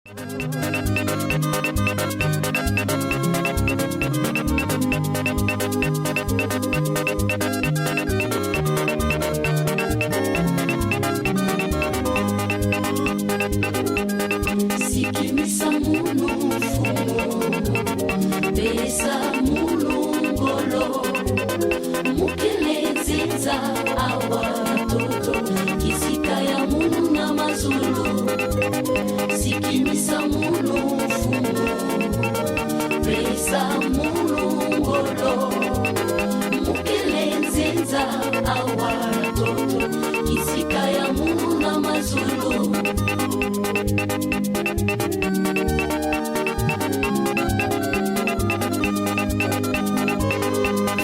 Sikimisa mulufumo, besa mulungolo, mukelezeza awa toto, kisika ya mulu na mazulu. Sikimisa mulufumo, besa mulungolo, mukelezeza awa toto, kisika ya mulu na mazulu.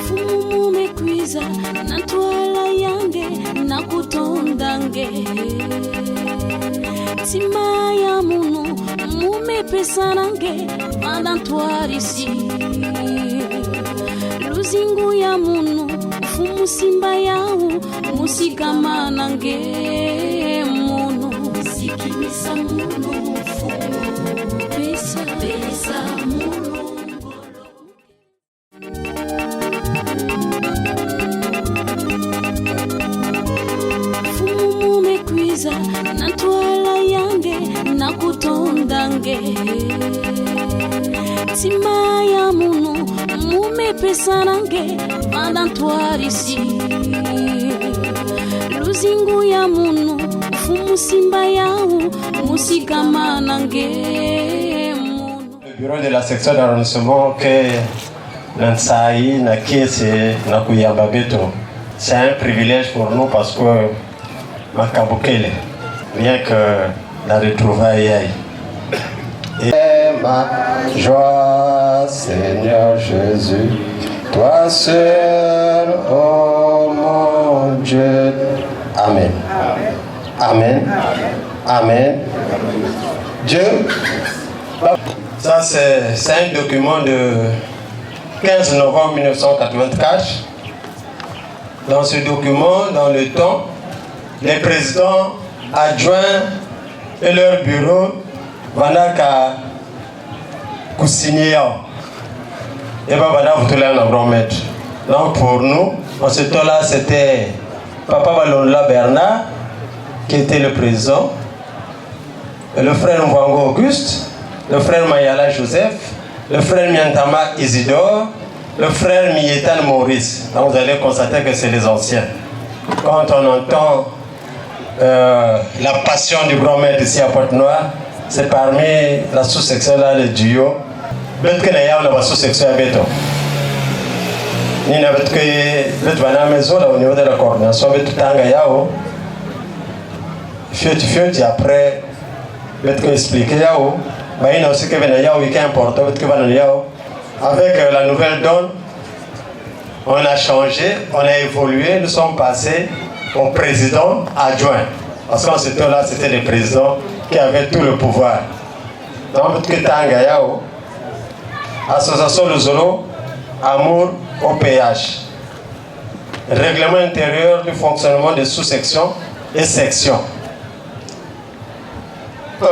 Fumu mekwiza na twala yange na kutondange tima ya munu mume pesa nange manantwarisi luzingu ya munu fumu simba yau musikama nange munu sikimisa munu fumu pesa munu. Fumu mekwiza na twala yange na kutondange tima ya munu mume pesa nange manantwarisi luzingu ya munu fumu simba yau musikama nange munu. Le bureau de la section d'arrondissement que Nansai na Kiese na Kuyambabeto, c'est un privilège pour nous parce que Makabukele, bien que la retrouvaille aille. Et ma joie, Seigneur Jésus, toi seul, oh mon Dieu. Amen. Amen. Amen. Dieu. Ça, c'est un document de 15 novembre 1984. Dans ce document, dans le temps, les présidents adjoints et leur bureau Vanaka Kousignéa. Et Babana Voutoulan Abromètre. Donc pour nous, en ce temps-là, c'était Papa Balonla Bernard qui était le président, le frère Mwango Auguste, le frère Mayala Joseph, le frère Miantama Isidore, le frère Mietan Maurice. Donc vous allez constater que c'est les anciens. Quand on entend la passion du grand maître ici à Pointe-Noire, c'est parmi la sous-section là, le duo. La sous-section à Béton. Ni na veut que la maison là au niveau de la coordination veut tout yao. Fioti après veut que expliquer yao. Bah il y a aussi que venir yao qui est important veut que venir yao. Avec la nouvelle donne, on a changé, on a évolué, nous sommes passés au président adjoint. Parce qu'en ce temps-là, c'était le président qui avait tout le pouvoir. Donc, que Tangayao, Association de Zolo, Amour au péage. Règlement intérieur du fonctionnement des sous-sections et sections. 1.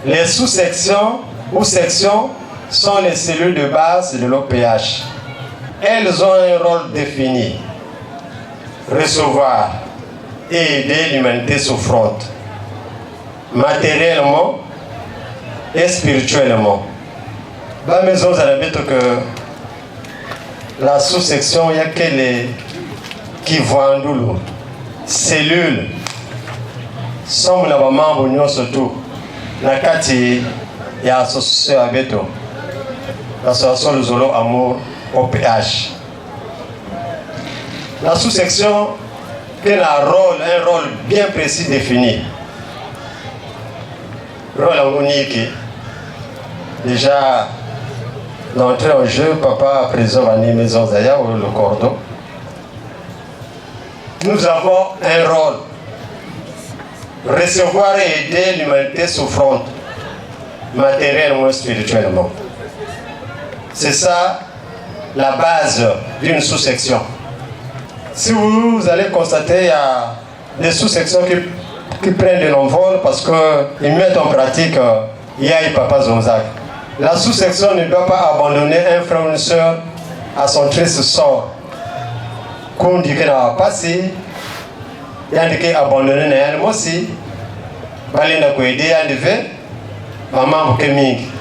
Les sous-sections ou sections sont les cellules de base de l'OPH. Elles ont un rôle défini. Recevoir et aider l'humanité souffrante, matériellement et spirituellement. Dans la maison, vous allez dire que la sous-section, il y a que les qui voient en cellules, sont les membres surtout. Nakati, il y a l'association Abeto, l'association de Zolo Amour OPH. La sous-section a un rôle bien précis défini. Rôle unique. Déjà, d'entrée en jeu, papa présent à Maison Zaya ou le cordon. Nous avons un rôle. Recevoir et aider l'humanité souffrante, matériellement et spirituellement. C'est ça la base d'une sous-section. Si vous allez constater, il y a des sous-sections qui prennent de l'envol parce qu'ils mettent en pratique Yaï Papa Zonzac. La sous-section ne doit pas abandonner un frère ou une soeur à son triste sort. Qu'on dit qu'il n'a pas passé, il y a des qui abandonné n'a pas aussi. Balinda ko aider à lever, maman Keming.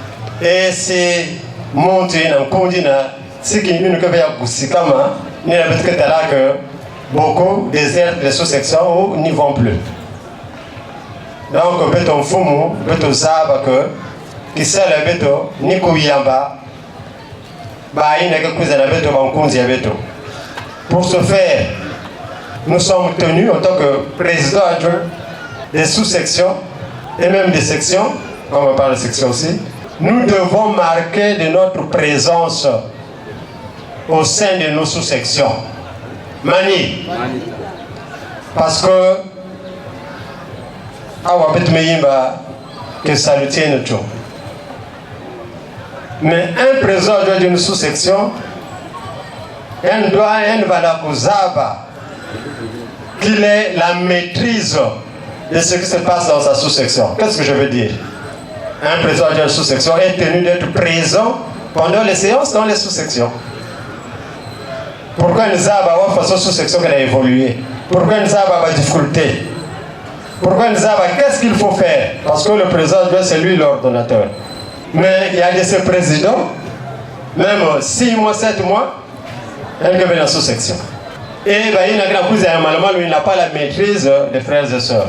Et c'est monté dans le condina, ce qui nous fait à Goussikama, nous avons dit que beaucoup désertent les sous-sections ou n'y vont plus. Donc, béton fumu, béton zaba que, qui sert le béton, ni kouyamba, bah il n'y a que cousin à béton, bankunzi à béton. Pour ce faire, nous sommes tenus en tant que président adjoint des sous-sections et même des sections, comme on parle de sections aussi, nous devons marquer de notre présence au sein de nos sous-sections. Mani. Parce que que ça le tienne tout. Mais un président d'une sous-section, il doit qu'il ait la maîtrise de ce qui se passe dans sa sous-section. Qu'est-ce que je veux dire? Un président d'une sous-section est tenu d'être présent pendant les séances dans les sous-sections. Pourquoi nous avons une façon sous-section qui a évolué? Pourquoi nous avons des difficultés? Pourquoi nous avons qu'est-ce qu'il faut faire? Parce que le président, c'est lui l'ordonnateur. Mais il y a de ces présidents, même 6 mois, 7 mois, il y a une sous-section. Et il n'a pas la maîtrise des frères et sœurs.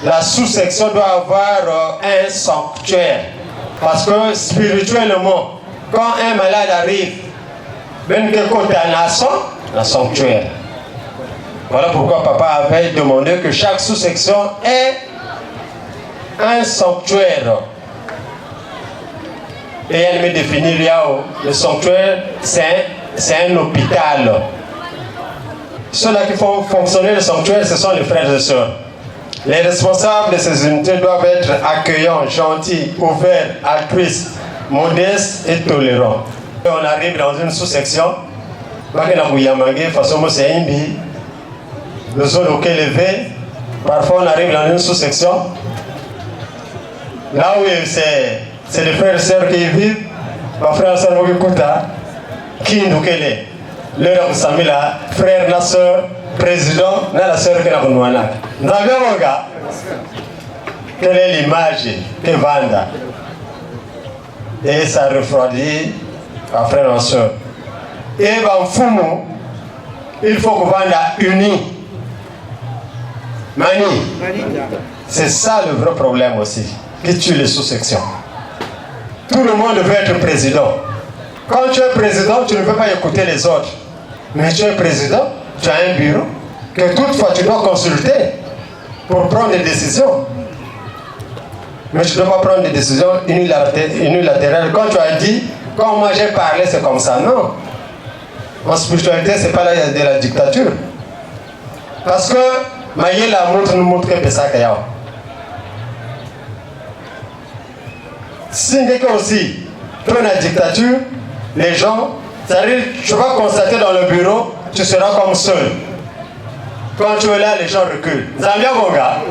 La sous-section doit avoir un sanctuaire. Parce que spirituellement, quand un malade arrive, ben que côté un sanctuaire. Voilà pourquoi papa avait demandé que chaque sous-section ait un sanctuaire. Et elle me définit le sanctuaire, c'est un hôpital. Ceux-là qui font fonctionner le sanctuaire, ce sont les frères et sœurs. Les responsables de ces unités doivent être accueillants, gentils, ouverts, altruistes, modestes et tolérants. On arrive dans une sous-section, le zone auquel élevé, parfois on arrive dans une sous-section, là où c'est les frères et sœurs qui y vivent, ma frère et sœur qui nous est leur Samila, frère, la sœur, président, la sœur qui est là. Quelle est l'image que Vanda? Et ça refroidit ma frère et sœur. Et il faut que Vanda unis. Mani. C'est ça le vrai problème aussi, qui tue les sous-sections. Tout le monde veut être président. Quand tu es président, tu ne peux pas écouter les autres. Mais tu es président, tu as un bureau que toutefois tu dois consulter pour prendre des décisions. Mais tu ne dois pas prendre des décisions unilatérales. Quand tu as dit, quand moi j'ai parlé, c'est comme ça. Non. En spiritualité, ce n'est pas de la dictature. Parce que Maïla montre que c'est ça qu'il y a. Si aussi, dans la dictature, les gens, c'est-à-dire, tu vas constater dans le bureau, tu seras comme seul. Quand tu es là, les gens reculent. Zambia Bonga.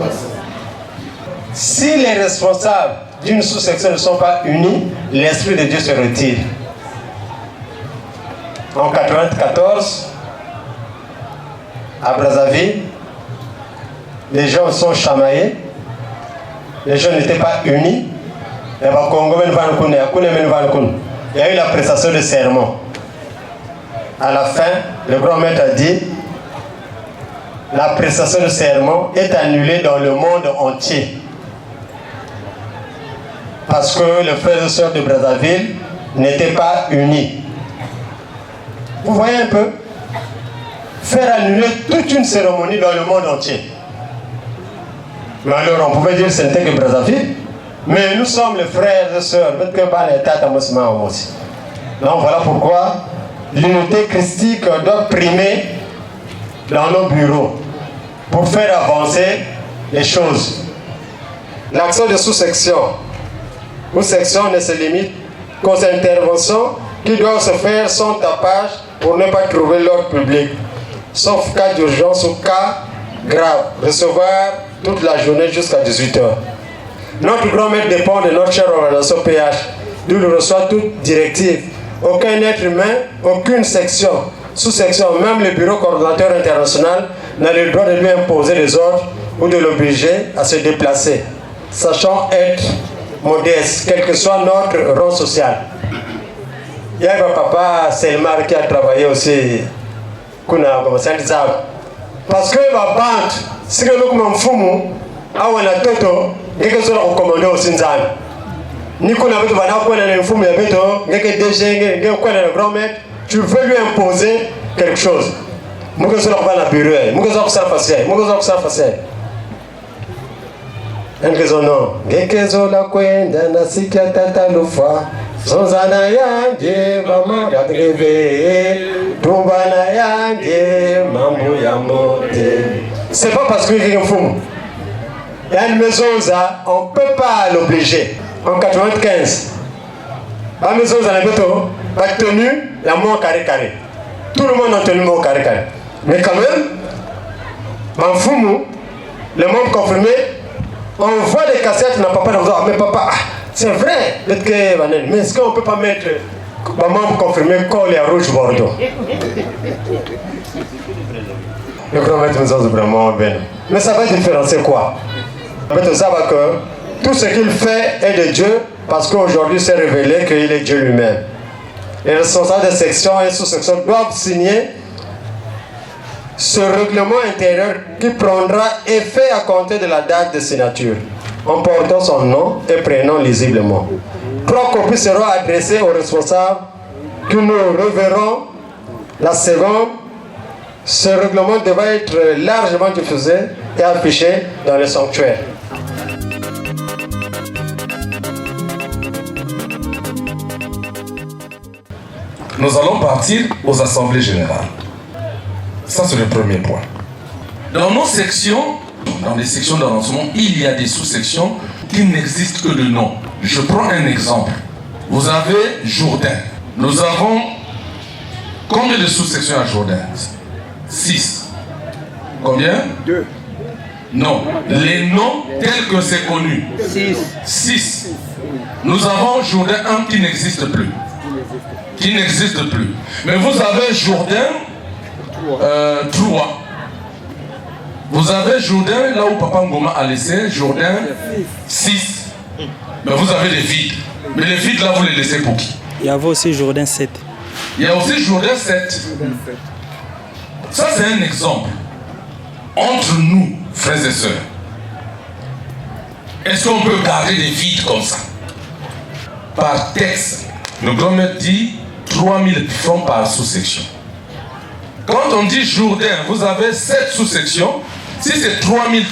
Si les responsables d'une sous-section ne sont pas unis, l'Esprit de Dieu se retire. En 1994, à Brazzaville, les gens sont chamaillés, les gens n'étaient pas unis. Il y a eu la prestation de serment. À la fin, le grand maître a dit la prestation de serment est annulée dans le monde entier. Parce que les frères et sœurs de Brazzaville n'étaient pas unis. Vous voyez un peu? Faire annuler toute une cérémonie dans le monde entier. Mais alors on pouvait dire que ce n'était que Brazzaville. Mais nous sommes les frères et sœurs. Donc voilà pourquoi l'unité christique doit primer dans nos bureaux pour faire avancer les choses. L'action de sous-section ou section ne se limite qu'aux interventions qui doivent se faire sans tapage pour ne pas trouver l'ordre public, sauf cas d'urgence ou cas grave. Recevoir toute la journée jusqu'à 18h. Notre grand maître dépend de notre chère organisation PH, d'où il reçoit toute directive. Aucun être humain, aucune section, sous-section, même le bureau coordonnateur international n'a le droit de lui imposer des ordres ou de l'obliger à se déplacer, sachant être modeste, quel que soit notre rang social. Il y a un papa Selmar qui a travaillé aussi parce que ma bande, si nous sommes fous, on a toto, et que cela recommandé au Sinzan. Ni qu'on avait un fou, mais un grand maître, tu veux lui imposer quelque chose. Nous que cela va la bureau, nous que ça facile, nous que ça facile. Un raison non, Gekezo la Quenda, Nasikia Tata Lufa. Sonzana yanje mama yagreve Tumbana yanje mambo yamote. C'est pas parce qu'il est fou. Il y a une maison ça, on ne peut pas l'obliger. En 95, la maison ça a tenu la mort carré. Tout le monde a tenu mort carré. Mais quand même, en fou, les membres confirmés, on voit des cassettes, n'a pas dit mais papa. C'est vrai, mais est-ce qu'on ne peut pas mettre un membre confirmé col et rouge bordeaux? Le grand maître nous a vraiment bien. Mais ça va différencier quoi? On savoir que tout ce qu'il fait est de Dieu parce qu'aujourd'hui c'est révélé qu'il est Dieu lui-même. Les responsables de section et sous-section doivent signer ce règlement intérieur qui prendra effet à compter de la date de signature, en portant son nom et prénom lisiblement. 3 copies seront adressées aux responsables que nous reverrons la seconde. Ce règlement devra être largement diffusé et affiché dans le sanctuaire. Nous allons partir aux assemblées générales. Ça, c'est le premier point. Dans nos sections, dans les sections d'avancement, il y a des sous-sections qui n'existent que de nom. Je prends un exemple. Vous avez Jourdain. Nous avons combien de sous-sections à Jourdain? 6. Combien? 2. Non. Les noms tels que c'est connu. 6. Nous avons Jourdain 1 qui n'existe plus. Mais vous avez Jourdain 3. Vous avez Jourdain, là où Papa Ngoma a laissé, Jourdain 6. Mais vous avez les vides. Mais les vides, là, vous les laissez pour qui? Il y avait aussi Jourdain 7. Il y a aussi Jourdain 7. Ça, c'est un exemple. Entre nous, frères et sœurs, est-ce qu'on peut garder des vides comme ça? Par texte, le grand maître dit 3000 francs par sous-section. Quand on dit Jourdain, vous avez 7 sous-sections. Si c'est 3000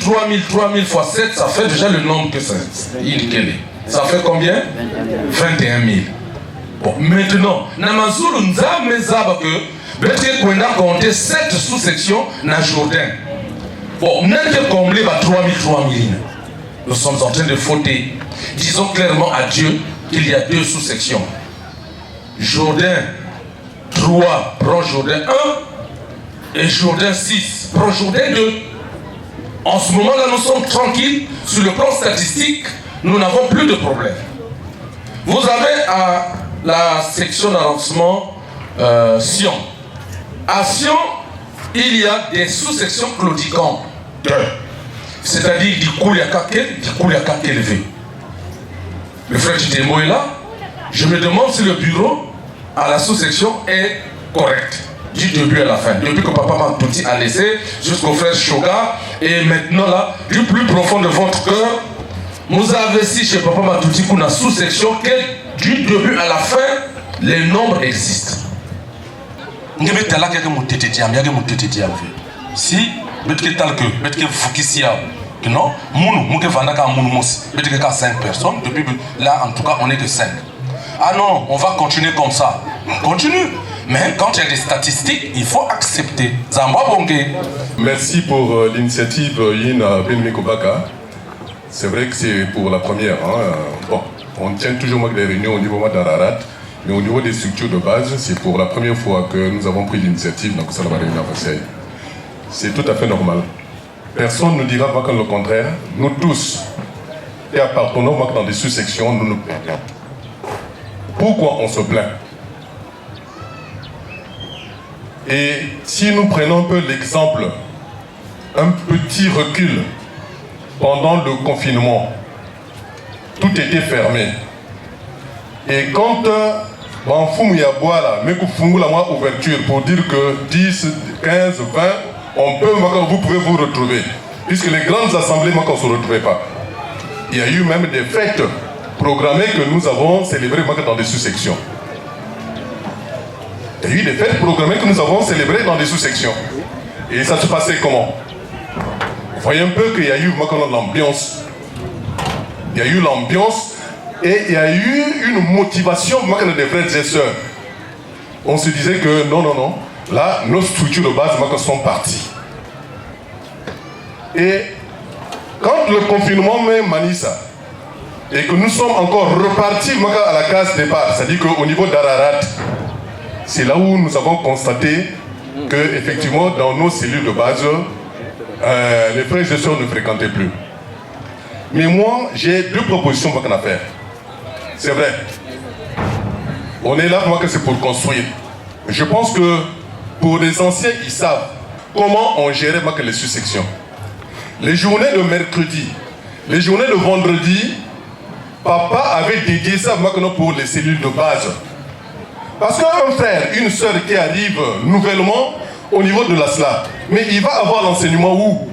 fois 7, ça fait déjà le nombre que ça est. Ça fait combien? 21 000. Bon, maintenant, Namazulu Nzame Zabake, peut-être qu'on a compté 7 sous-sections dans Jourdain. Bon, même combler 3000. Nous sommes en train de fauter. Disons clairement à Dieu qu'il y a 2 sous-sections. Jourdain 3 prend Jourdain 1 et Jourdain 6 prend Jourdain 2. En ce moment-là, nous sommes tranquilles. Sur le plan statistique, nous n'avons plus de problème. Vous avez à la section d'arrondissement Sion. À Sion, il y a des sous-sections claudicantes. C'est-à-dire du Kouliaka élevé. Le frère Chitémo est là. Je me demande si le bureau à la sous-section est correct. Du début à la fin. Depuis que Papa Mantouti a laissé jusqu'au frère Shoga. Et maintenant là, du plus profond de votre cœur, vous avez ici chez Papa Mantouti une sous-section que du début à la fin, les nombres existent. Si, non, peut-être 5 personnes, depuis là en tout cas on n'est que 5. Ah non, on va continuer comme ça. On continue. Mais quand il y a des statistiques, il faut accepter. Merci pour l'initiative Yina Benmekobaka. C'est vrai que c'est pour la première. Hein. Bon, on tient toujours des réunions au niveau d'Ararat, mais au niveau des structures de base, c'est pour la première fois que nous avons pris l'initiative dans Salama Réunion. C'est tout à fait normal. personne ne dira pas que le contraire. Nous tous, et appartenons dans des sous-sections, nous nous plaignons. Pourquoi on se plaint? Et si nous prenons un peu l'exemple, un petit recul, pendant le confinement, tout était fermé. Et quand en Fumuyaboa, là, mais la ouverture pour dire que 10, 15, 20, vous pouvez vous retrouver. Puisque les grandes assemblées, on ne se retrouvait pas. Il y a eu même des fêtes programmées que nous avons célébrées dans des sous-sections. Il y a eu des fêtes programmées que nous avons célébrées dans des sous-sections. Et ça se passait comment? Vous voyez un peu qu'il y a eu l'ambiance. Il y a eu l'ambiance et il y a eu une motivation des frères et sœurs. On se disait que non, non, non, là, nos structures de base sont parties. Et quand le confinement met Manissa et que nous sommes encore repartis à la case départ, c'est-à-dire qu'au niveau d'Ararat, c'est là où nous avons constaté que effectivement dans nos cellules de base, les frères et sœurs ne fréquentaient plus. Mais moi, j'ai deux propositions à faire. C'est vrai. On est là, moi, que c'est pour construire. Je pense que pour les anciens, ils savent comment on gérait les sous-sections. Les journées de mercredi, les journées de vendredi, papa avait dédié ça pour les cellules de base. Parce qu'un frère, une sœur qui arrive nouvellement au niveau de la SLA, mais il va avoir l'enseignement où?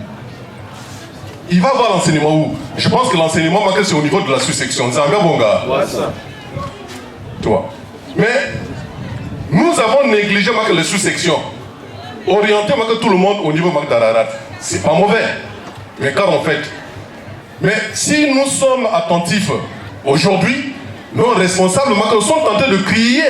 Il va avoir l'enseignement où? Je pense que l'enseignement, c'est au niveau de la sous-section. Zambia Bonga. Toi. Mais nous avons négligé les sous-sections. Orienter tout le monde au niveau d'Ararat. C'est pas mauvais. Mais car en fait. Mais si nous sommes attentifs, aujourd'hui, nos responsables sont tentés de crier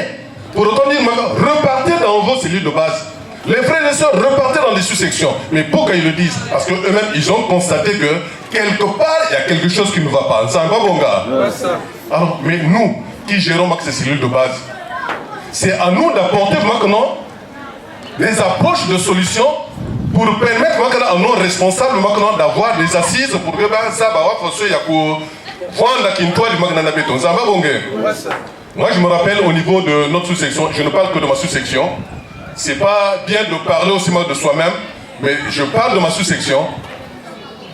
pour autant dire repartez dans vos cellules de base. Les frères et sœurs repartaient dans les sous-sections. Mais pourquoi ils le disent? Parce qu'eux-mêmes, ils ont constaté que quelque part, il y a quelque chose qui ne va pas. Ça va pas, mon gars? Alors, mais nous, qui gérons ces cellules de base, c'est à nous d'apporter maintenant des approches de solutions pour permettre maintenant à nos responsables maintenant d'avoir des assises pour que ça va moi, je me rappelle au niveau de notre sous-section, je ne parle que de ma sous-section. C'est pas bien de parler aussi mal de soi-même, mais je parle de ma sous-section.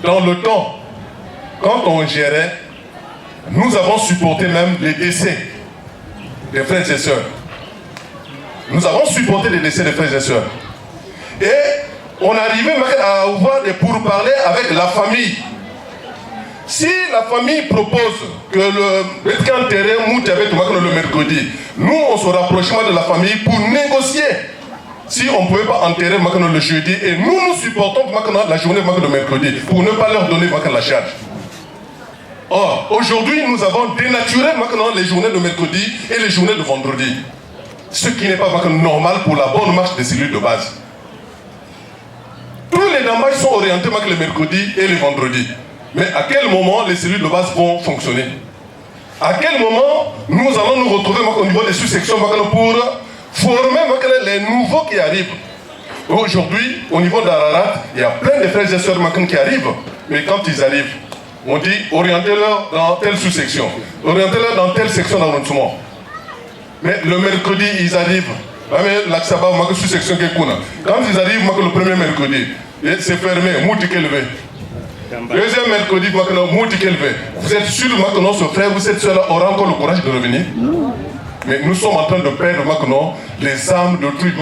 Dans le temps, quand on gérait, nous avons supporté même les décès des frères et sœurs. Nous avons supporté les décès des frères et sœurs. Et on arrivait à avoir des pourparlers avec la famille. Si la famille propose que le terrain monte avec le mercredi, nous on se rapprochera de la famille pour négocier si on ne pouvait pas enterrer le jeudi et nous supportons la journée de mercredi pour ne pas leur donner la charge. Or, aujourd'hui, nous avons dénaturé les journées de mercredi et les journées de vendredi. Ce qui n'est pas normal pour la bonne marche des cellules de base. Tous les dommages sont orientés le mercredi et le vendredi. Mais à quel moment les cellules de base vont fonctionner? À quel moment nous allons nous retrouver au niveau des sous-sections pour former les nouveaux qui arrivent? Aujourd'hui, au niveau d'Ararat, il y a plein de frères et sœurs qui arrivent. Mais quand ils arrivent, on dit orientez-leur dans telle sous-section, orientez-leur dans telle section d'arrondissement. Mais le mercredi, ils arrivent. Sous-section quand ils arrivent le premier mercredi, c'est fermé, deuxième mercredi, vous êtes sûr que ce frère, vous êtes seul, aura encore le courage de revenir? Mais nous sommes en train de perdre maintenant les âmes de trucs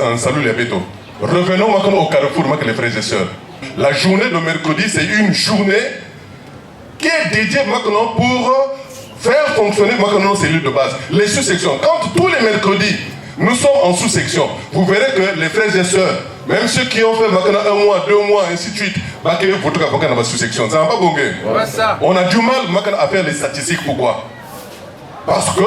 un salut les bétos. Revenons maintenant au carrefour, les frères et sœurs. La journée de mercredi, c'est une journée qui est dédiée maintenant pour faire fonctionner nos cellules de base. Les sous-sections. Quand tous les mercredis, nous sommes en sous-section, vous verrez que les frères et sœurs, même ceux qui ont fait maintenant 1 mois, 2 mois, ainsi de suite, sous-section. On a du mal à faire les statistiques. Pourquoi? Parce que,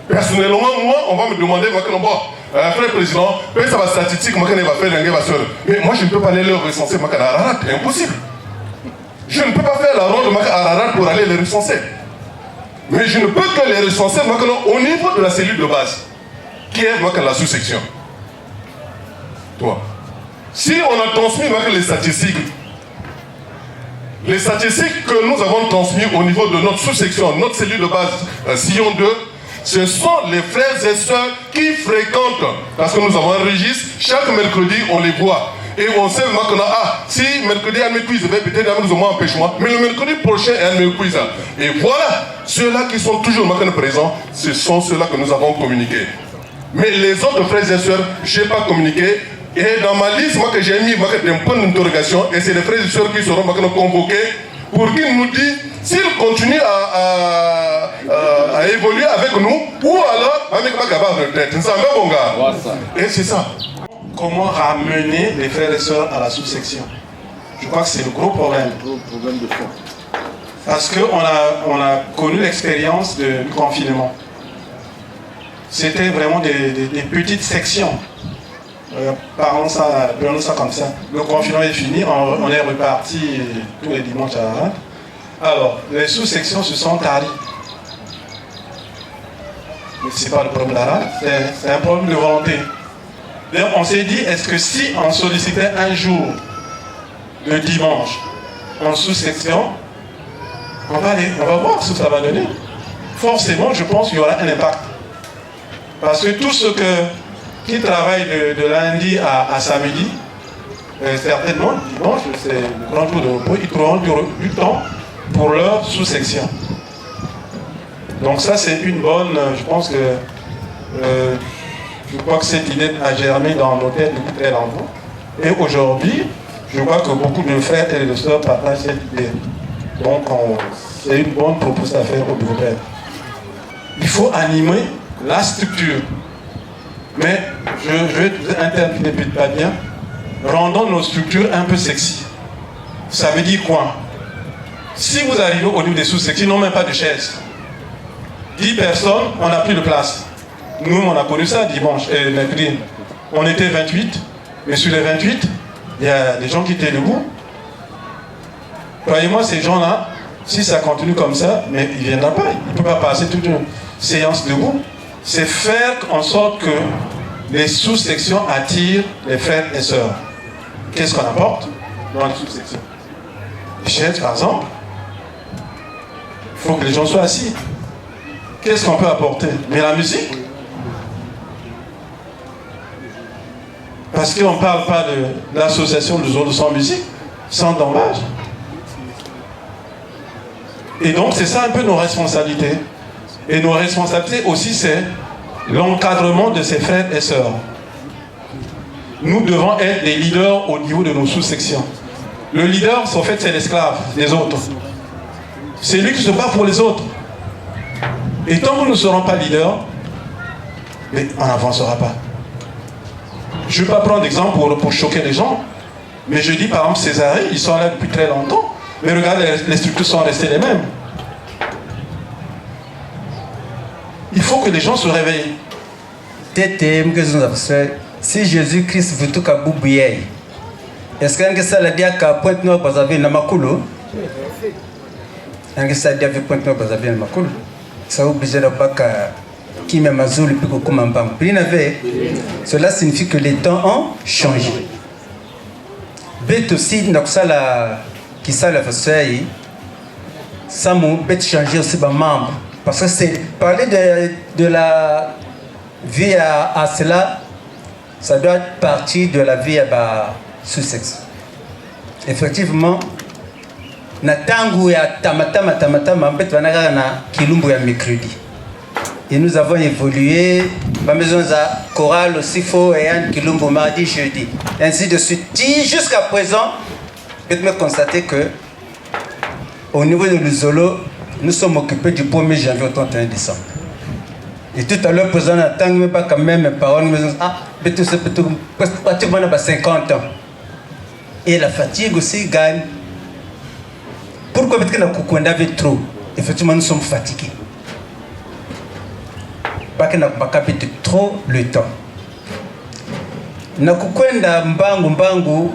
personnellement, moi, on va me demander, frère président, ça va statistique, va faire mais moi, je ne peux pas aller leur recenser à Ararat, impossible. Je ne peux pas faire la ronde à Ararat pour aller les recenser. Mais je ne peux que les recenser au niveau de la cellule de base, qui est la sous-section. Toi. Si on a transmis les statistiques que nous avons transmises au niveau de notre sous-section, notre cellule de base Sillon 2, ce sont les frères et sœurs qui fréquentent, parce que nous avons un registre, chaque mercredi on les voit. Et on sait maintenant, si mercredi elle me cuise, peut-être elle nous a empêchement, mais le mercredi prochain elle me cuise. Et voilà, ceux-là qui sont toujours maintenant présents, ce sont ceux-là que nous avons communiqués. Mais les autres frères et sœurs, je n'ai pas communiqué. Et dans ma liste, moi que j'ai mis un point d'interrogation, et c'est les frères et sœurs qui seront maintenant convoqués pour qu'ils nous disent s'ils continuent à évoluer avec nous, ou alors avec ma gaballe de tête. Et c'est ça. Comment ramener les frères et sœurs à la sous-section? Je crois que c'est le gros problème. De fond. Parce qu'on a connu l'expérience du confinement. C'était vraiment des petites sections. Prenons ça comme ça. Le confinement est fini, on est reparti tous les dimanches à Arad. Alors, les sous-sections se sont taries. Mais ce n'est pas le problème d'Arad, c'est un problème de volonté. D'ailleurs, on s'est dit, est-ce que si on sollicitait un jour de dimanche en sous-section, on va voir ce que ça va donner. Forcément, je pense qu'il y aura un impact. Parce que tous ceux qui travaillent de lundi à samedi, certainement, dimanche, c'est le grand jour de repos, ils trouveront du temps pour leur sous-section. Donc ça, c'est une bonne, je pense que... je crois que cette idée a germé dans nos têtes depuis très longtemps. Et aujourd'hui, je vois que beaucoup de frères et de sœurs partagent cette idée. Donc, c'est une bonne proposition à faire au gouvernement. Il faut animer la structure. Mais je vais interpréter pas bien. Rendons nos structures un peu sexy. Ça veut dire quoi? Si vous arrivez au niveau des sous-sections, ils n'ont même pas de chaise. 10 personnes, on n'a plus de place. Nous, on a connu ça dimanche et mercredi. On était 28, mais sur les 28, il y a des gens qui étaient debout. Croyez-moi, ces gens-là, si ça continue comme ça, mais il ne viendra pas. Il ne peut pas passer toute une séance debout. C'est faire en sorte que les sous-sections attirent les frères et sœurs. Qu'est-ce qu'on apporte dans les sous-sections? Les chaises, par exemple. Il faut que les gens soient assis. Qu'est-ce qu'on peut apporter? Mais la musique. Parce qu'on ne parle pas de l'association de zones sans musique, sans dommage. Et donc, c'est ça un peu nos responsabilités. Et nos responsabilités aussi, c'est l'encadrement de ces frères et sœurs. Nous devons être des leaders au niveau de nos sous-sections. Le leader, en fait, c'est l'esclave des autres. C'est lui qui se bat pour les autres. Et tant que nous ne serons pas leaders, on n'avancera pas. Je ne vais pas prendre d'exemple pour choquer les gens, mais je dis par exemple Césarée, ils sont là depuis très longtemps, mais regardez, les structures sont restées les mêmes. Il faut que les gens se réveillent. Si Jésus-Christ veut tout kaboubier, est-ce que ça l'a dit à Pointe Nord Brazzaville na Makulu? Est-ce que ça l'a dit à Pointe Nord Brazzaville na Makulu? Ça oblige de pas qui m'a mazou le plus que comme un banc. Cela signifie que les temps ont changé. Bête aussi donc ça la qui ça la façon ça m'a bête changer aussi par membre parce que c'est parler de la vie à cela. Ça doit être partie de la vie à sous-sexe. Effectivement, na tangu ya tamatama mbet vanaka na kilumbu ya mercredi. Et nous avons évolué, ma maison a chorale aussi faux et un kilumbu mardi, jeudi. Ainsi de suite. Jusqu'à présent, je peux me constater que au niveau de l'Uzolo, nous sommes occupés du 1er janvier au 31 décembre. Et tout à l'heure, le président n'attend même pas quand même mes paroles. C'est pratiquement 50 ans. Et la fatigue aussi gagne. Pourquoi parce que nous avons trop? Effectivement, nous sommes fatigués. Parce que nous avons trop le temps. Nakukwenda mbangu,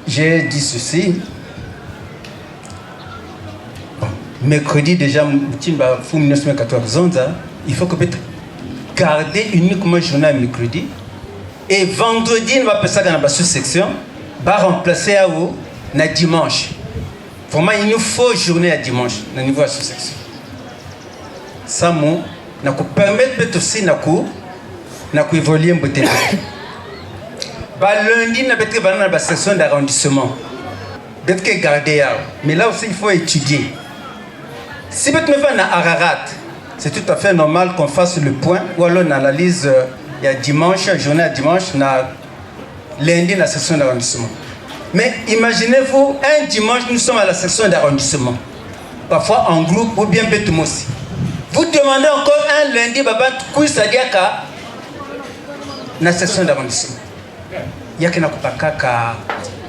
j'ai dit ceci. Mercredi déjà, il faut que garder uniquement le journal mercredi Et vendredi, on va passer dans la sous-section, va remplacer à où? Na dimanche. Vraiment, il nous faut journée à dimanche, au niveau de la sous-section. Ça, nous permettre aussi d'évoluer un peu. Lundi, on va dans la section d'arrondissement. Peut-être garder. Mais là aussi, il faut étudier. Si vous êtes à Ararat, c'est tout à fait normal qu'on fasse le point, ou alors on analyse il y a dimanche, journée à dimanche, lundi, la section d'arrondissement. Mais imaginez-vous, un dimanche, nous sommes à la section d'arrondissement. Parfois en groupe ou bien bêtement aussi. Vous demandez encore un lundi, c'est-à-dire la section d'arrondissement. Il y a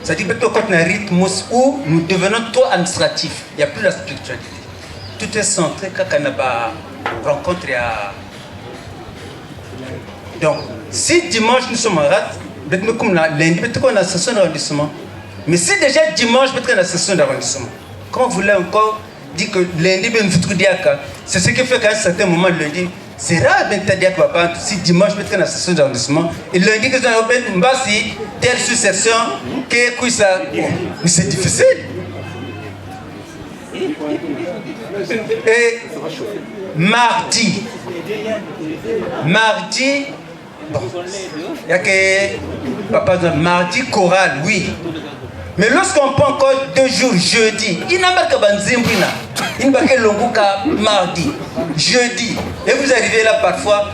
c'est-à-dire que quand on a un rythme où nous devenons trop administratifs, il n'y a plus la spiritualité. Tout est centré quand on a rencontre. Donc, si dimanche nous sommes en rate, comme lundi, peut-être qu'on a la session d'arrondissement. Mais si déjà dimanche, peut-être qu'on a la session d'arrondissement. Comment vous voulez encore dire que lundi, c'est ce qui fait qu'à un certain moment, lundi, c'est rare de dire que si dimanche, peut-être qu'on a la session d'arrondissement. Et lundi, que on a si telle sous-section, que ça. Mais c'est difficile. Et mardi, bon, il y a que papa dit mardi choral, oui. Mais lorsqu'on prend encore 2 jours, jeudi, il n'a pas que Banzimbina, il n'a pas que Longuka mardi, jeudi. Et vous arrivez là parfois,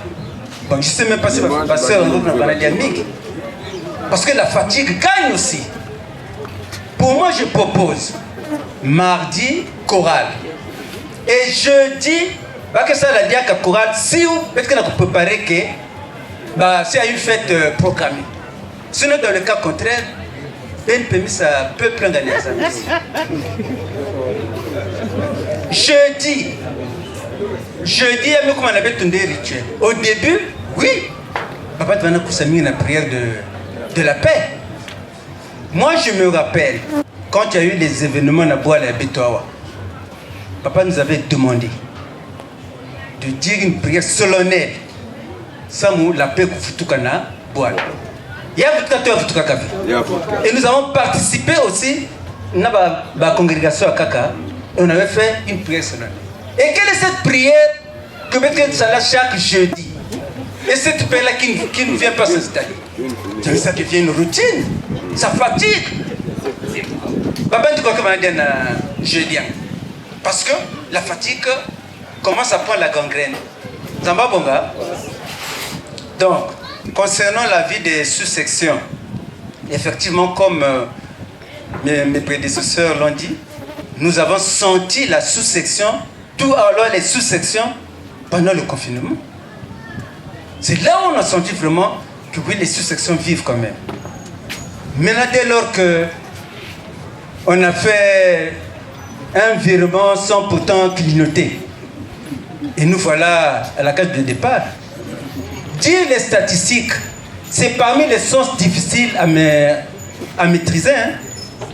bon, je ne sais même pas si votre pasteur n'a pas amique. Parce que la fatigue gagne aussi. Pour moi, je propose mardi choral. Et jeudi, que ça la diacre chorale, si vous peut-être qu'on a préparé que c'est une fête programmée. Sinon, dans le cas contraire, Ben permis ça peut prendre les amis. Jeudi, comment on avait tourné rituel. Au début, oui, papa devait nous la prière de la paix. Moi, je me rappelle, quand il y a eu les événements à Bois la Bétoawa, papa nous avait demandé de dire une prière solennelle. Samou, la paix Kufutukana, Bois. Et nous avons participé aussi dans la congrégation à Kaka. Et on avait fait une prière solennelle. Et quelle est cette prière que mettre ça là chaque jeudi? Et cette prière-là qui ne vient pas s'installer. Ça devient une routine. Ça fatigue. Papa, tu crois que va dire jeudi? Parce que la fatigue commence à prendre la gangrène. Zamba Bonga. Donc, concernant la vie des sous-sections, effectivement, comme mes prédécesseurs l'ont dit, nous avons senti la sous-section, tout alors les sous-sections, pendant le confinement. C'est là où on a senti vraiment que oui, les sous-sections vivent quand même. Maintenant, dès lors qu'on a fait un virement sans pourtant clignoter, et nous voilà à la case de départ. Dire les statistiques, c'est parmi les sources difficiles à maîtriser. Hein.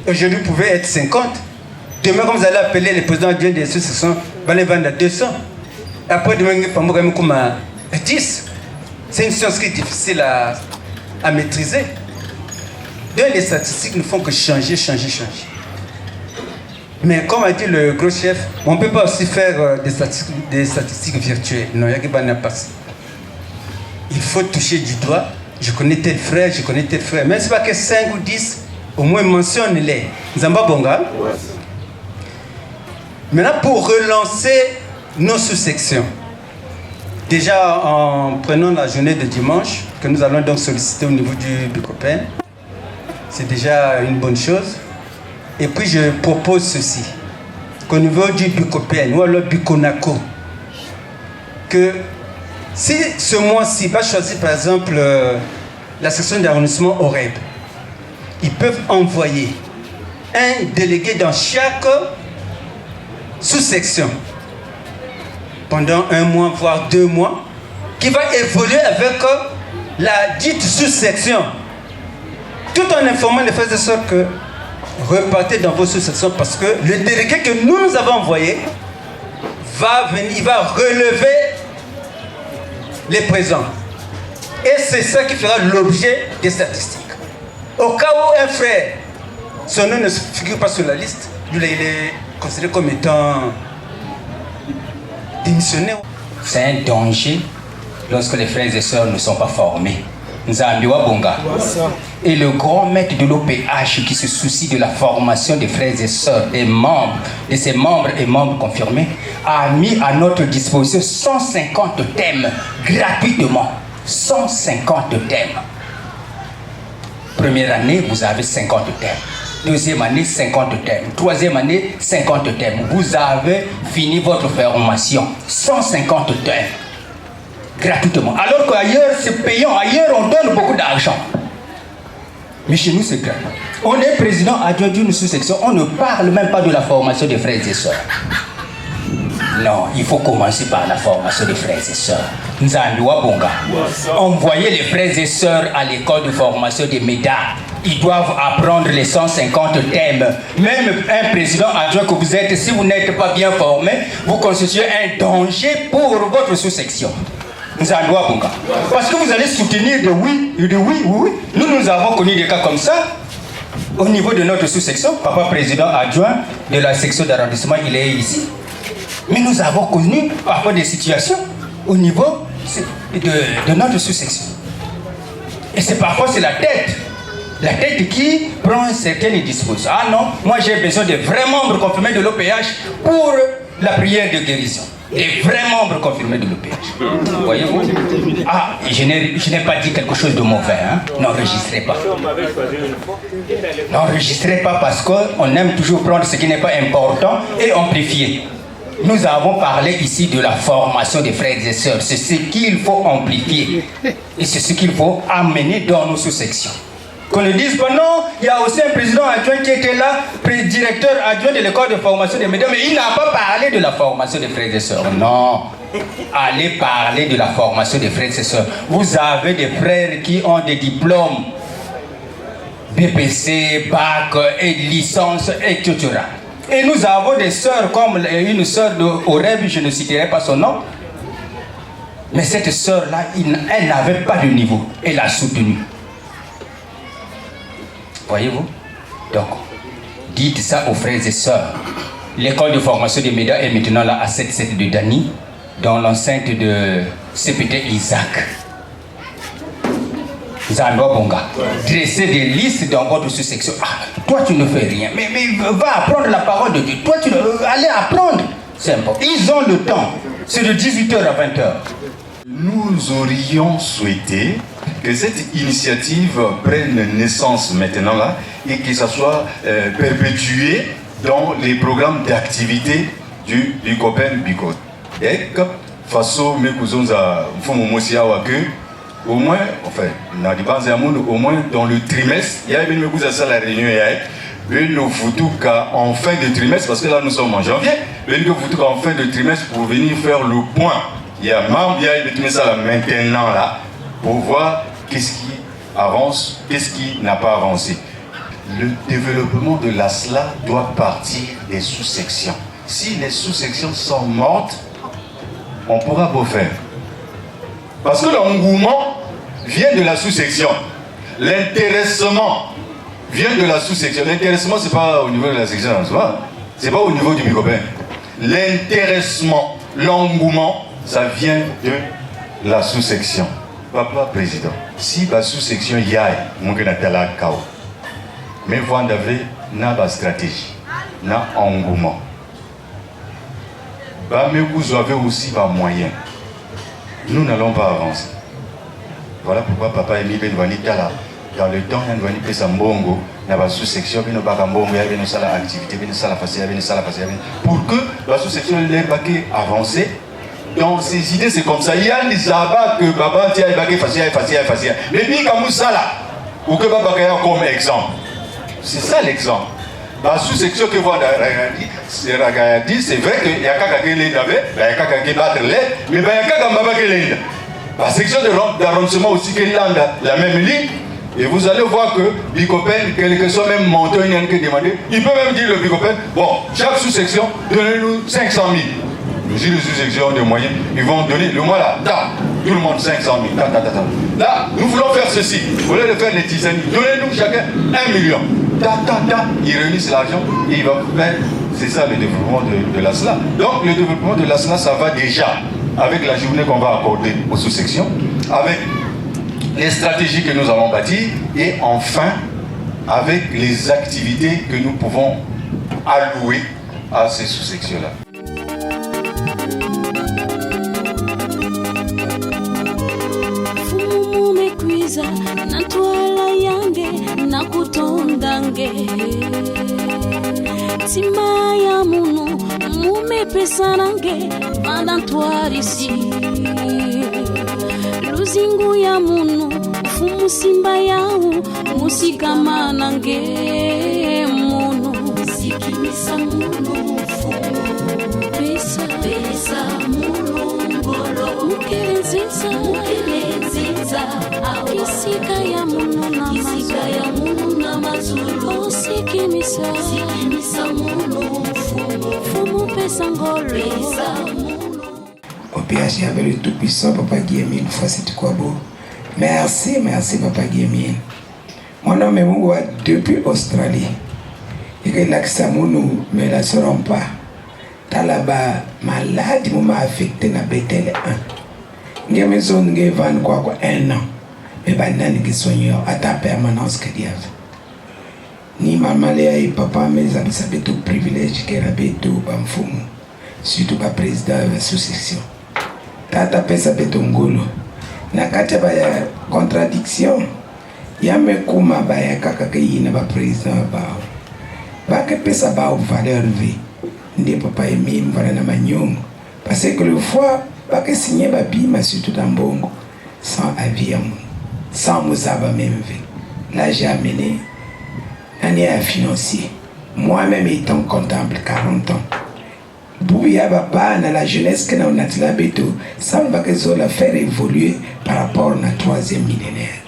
Aujourd'hui, vous pouvez être 50. Demain, quand vous allez appeler les présidents des sous-sections, vous allez vendre à 200. Après, demain, vous allez comme à 10. C'est une science qui est difficile à maîtriser. Donc, les statistiques ne font que changer. Mais comme a dit le gros chef, on ne peut pas aussi faire des statistiques virtuelles. Non, il y a qui n'a pas. Il faut toucher du doigt. Je connais tel frère. Même si ce n'est pas que 5 ou 10, au moins mentionne-les. Zamba Bonga. Maintenant, pour relancer nos sous-sections, déjà en prenant la journée de dimanche, que nous allons donc solliciter au niveau du Bucopen, c'est déjà une bonne chose. Et puis je propose ceci, qu'au niveau du Bucopen ou alors Buconaco, que si ce mois-ci va choisir par exemple la section d'arrondissement Oreb, ils peuvent envoyer un délégué dans chaque sous-section pendant 1 mois, voire 2 mois, qui va évoluer avec la dite sous-section, tout en informant les frères et sœurs que repartez dans vos sous-sections parce que le délégué que nous avons envoyé va venir, il va relever les présents. Et c'est ça qui fera l'objet des statistiques. Au cas où un frère, son nom ne figure pas sur la liste, il est considéré comme étant démissionnaire. C'est un danger lorsque les frères et sœurs ne sont pas formés. Nzambiwa Bonga. Et le grand maître de l'OPH qui se soucie de la formation des frères et sœurs, des membres, de ses membres et membres confirmés, a mis à notre disposition 150 thèmes gratuitement. 150 thèmes. Première année, vous avez 50 thèmes. Deuxième année, 50 thèmes. Troisième année, 50 thèmes. Vous avez fini votre formation. 150 thèmes. Gratuitement. Alors qu'ailleurs, c'est payant. Ailleurs, on donne beaucoup d'argent. Mais chez nous, c'est gratuit. On est président adjoint d'une sous-section. On ne parle même pas de la formation des frères et sœurs. Non, il faut commencer par la formation des frères et sœurs. Nzambiwa Bonga. Envoyez les frères et sœurs à l'école de formation des médias. Ils doivent apprendre les 150 thèmes. Même un président adjoint que vous êtes, si vous n'êtes pas bien formé, vous constituez un danger pour votre sous-section. Nzambiwa Bonga. Parce que vous allez soutenir de oui, de oui, oui. Nous avons connu des cas comme ça. Au niveau de notre sous-section, papa président adjoint de la section d'arrondissement, il est ici. Mais nous avons connu parfois des situations au niveau de notre sous-section. Et c'est parfois c'est la tête qui prend certaines dispositions. Ah non, moi j'ai besoin de vrais membres confirmés de l'OPH pour la prière de guérison. Des vrais membres confirmés de l'OPH. Voyez-vous? Ah, je n'ai pas dit quelque chose de mauvais. Hein? N'enregistrez pas. N'enregistrez pas parce qu'on aime toujours prendre ce qui n'est pas important et amplifier. Nous avons parlé ici de la formation des frères et sœurs. C'est ce qu'il faut amplifier. Et c'est ce qu'il faut amener dans nos sous-sections. Qu'on ne dise pas non, il y a aussi un président adjoint qui était là, directeur adjoint de l'école de formation des médias, mais il n'a pas parlé de la formation des frères et sœurs. Non. Allez parler de la formation des frères et sœurs. Vous avez des frères qui ont des diplômes BPC, bac et licence, etc. Et nous avons des sœurs comme une sœur d'Oreb, je ne citerai pas son nom. Mais cette sœur-là, elle n'avait pas de niveau. Elle a soutenu. Voyez-vous? Donc, dites ça aux frères et sœurs. L'école de formation des médias est maintenant là à 7-7 de Dany, dans l'enceinte de CPT Isaac. Nzambiwa Bonga. Dressez des listes dans votre sous-section. Ah, toi tu ne fais rien. Mais va apprendre la parole de Dieu. Toi tu allez apprendre. C'est important. Ils ont le temps. C'est de 18h à 20h. Nous aurions souhaité que cette initiative prenne naissance maintenant là et que ça soit perpétué dans les programmes d'activité du copain Bicot. Et que façon mes cousins font au moins, enfin, au moins dans le trimestre, il y a une la réunion, en fin de trimestre, parce que là nous sommes en janvier, en fin de trimestre pour venir faire le point. Il y a ça maintenant là, pour voir qu'est-ce qui avance, qu'est-ce qui n'a pas avancé. Le développement de l'ASLA doit partir des sous-sections. Si les sous-sections sont mortes, on pourra pas faire. Parce que l'engouement vient de la sous-section. L'intéressement vient de la sous-section. L'intéressement, ce n'est pas au niveau de la section, ce n'est pas au niveau du Bicopin. L'intéressement, l'engouement, ça vient de la sous-section. Papa président, si la sous-section y a, mais vous avez une stratégie, une engouement. Mais vous avez aussi des moyens. Nous n'allons pas avancer. Voilà pourquoi papa est mis dans le temps, il va faire Sambongo, il y a une sous-section, il y a une activité, pour que la sous-section avance. Donc ces idées, c'est comme ça. Il y a des abats que papa tient, facile. Mais bien comme ça là, ou que papa a comme exemple. C'est ça l'exemple. La sous-section que vous avez dit, c'est vrai qu'il y a quelqu'un qui est là, il y a quelqu'un qui est battre l'aide, mais il y a quelqu'un qui est là. La section d'arrondissement aussi qui est là, la même ligne, et vous allez voir que Bicopin, quelque soit même montant, il y a qui demandé, il peut même dire le Bicopin, bon, chaque sous-section, donnez-nous 500 000. Si les sous-sections ont des moyens, ils vont donner le mois là, tout le monde 500 000. Là, nous voulons faire ceci. Au lieu de faire des dizaines, donnez-nous chacun 1 million. Ils réunissent l'argent et ils vont faire. C'est ça le développement de l'ASLA. Donc le développement de l'ASLA, ça va déjà avec la journée qu'on va accorder aux sous-sections, avec les stratégies que nous allons bâtir et enfin avec les activités que nous pouvons allouer à ces sous-sections-là. Timaya munu mume pesanange mandantwarisi luzingu ya munu fumusimba yau musikamanange munu sikimisa munu fumu pesa munu ngolo mukelenzinza kisika ya munu na mazulu sikimisa munu fumu pesa ngolo Au PH, avec le tout-puissant Papa Guillemine, une fois c'était quoi beau. Merci Papa Guillemine. Mon nom est Mungoua depuis Australie. Et que l'accent mais la seront pas. T'as là-bas malade, m'a affecté na Bethel 1. J'ai maison de vendre quoi 1 an. Mais banane qui soignent à ta permanence que Dieu. Ni maman et papa mais avaient tout privilège qu'elle avait tout bamfumu. Surtout pas président de l'association. Tata pesa betongolo. Na kati ya contradiction. Yame kuma baya kaka kayina ba président bao. Baka pesa bao valeur vie. Ndi papa emi mvala na manyongo. Parce que le fois baka signé ba bima surtout dans Bongo sans avis sans musaba même vie. Là j'ai amené un financier. Moi-même étant comptable 40 ans. Bouya Baba dans la jeunesse que nous avons beto, ça va que ça la faire évoluer par rapport au 3e millénaire.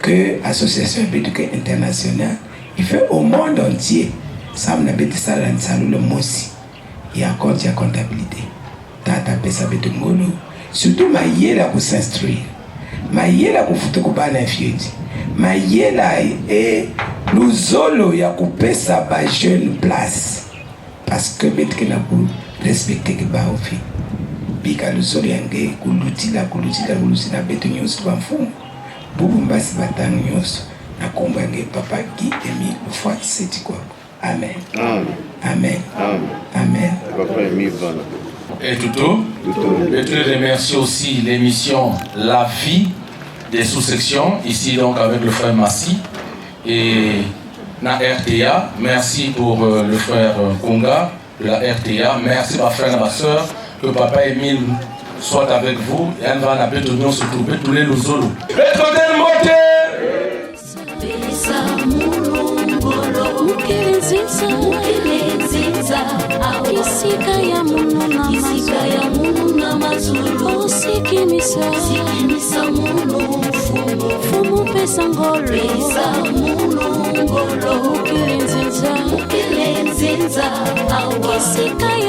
Que l'association béduque internationale, il fait au monde entier, ça m'a beto ça le mosi. Il y a compte la comptabilité. Tata pesa beto ngolo. Surtout ma yela pour s'instruire. Ma yela pour foutre ko bana fioti. Ma yela et l'uzolo ya kupesa ba jeune place. Parce que betke na pour respecter que ba ofi bika le soliange kulutila na beto nyos ba mfu bubu mbasi batang nyos na komba nge papa Guy Emile fois c'est quoi amen amen amen papa Emile et tout et je remercie aussi l'émission La Vie des sous-sections ici donc avec le frère Massi et la RTA. Merci pour le frère Konga de la RTA. Merci ma frère et ma soeur. Que papa Emile soit avec vous. Et elle va la bétonner surtout. Bétonner le zolo. Bétonner le moté! Fumu pesa ngolo mukelenzinza kisika ya